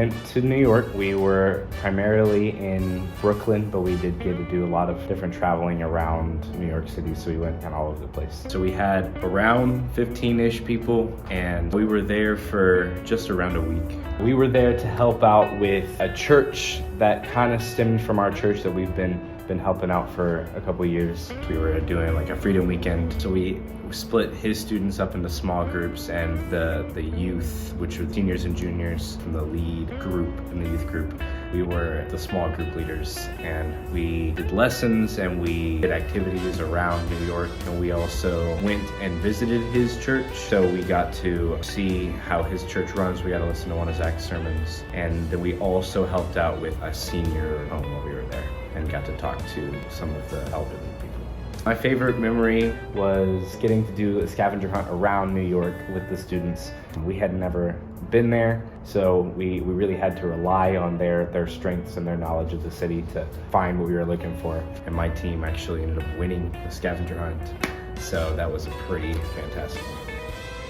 went to New York. We were primarily in Brooklyn, but we did get to do a lot of different traveling around New York City, so we went kind of all over the place. So we had around 15-ish people, and we were there for just around a week. We were there to help out with a church that kind of stemmed from our church that we've been helping out for a couple years. We were doing like a freedom weekend. So we split his students up into small groups, and the youth, which were seniors and juniors from the lead group in the youth group, we were the small group leaders, and we did lessons and we did activities around New York, and we also went and visited his church. So we got to see how his church runs. We got to listen to one of Zach's sermons, and then we also helped out with a senior home while we were there and got to talk to some of the elderly people. My favorite memory was getting to do a scavenger hunt around New York with the students. We had never been there, so we really had to rely on their strengths and their knowledge of the city to find what we were looking for. And my team actually ended up winning the scavenger hunt, so that was a pretty fantastic one.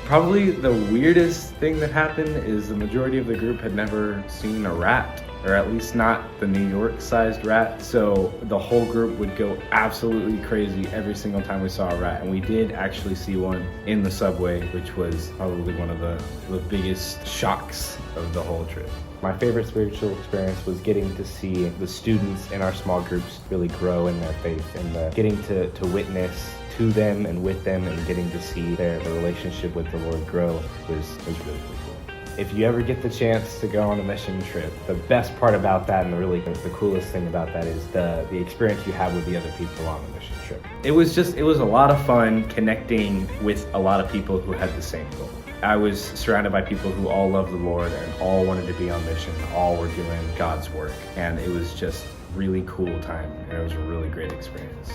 Probably the weirdest thing that happened is the majority of the group had never seen a rat, or at least not the New York-sized rat. So the whole group would go absolutely crazy every single time we saw a rat. And we did actually see one in the subway, which was probably one of the biggest shocks of the whole trip. My favorite spiritual experience was getting to see the students in our small groups really grow in their faith, and getting to witness to them and with them, and getting to see their relationship with the Lord grow was really cool. If you ever get the chance to go on a mission trip, the best part about that, and the coolest thing about that, is the experience you have with the other people on the mission trip. It was a lot of fun connecting with a lot of people who had the same goal. I was surrounded by people who all loved the Lord and all wanted to be on mission, all were doing God's work, and it was just really cool time, and it was a really great experience.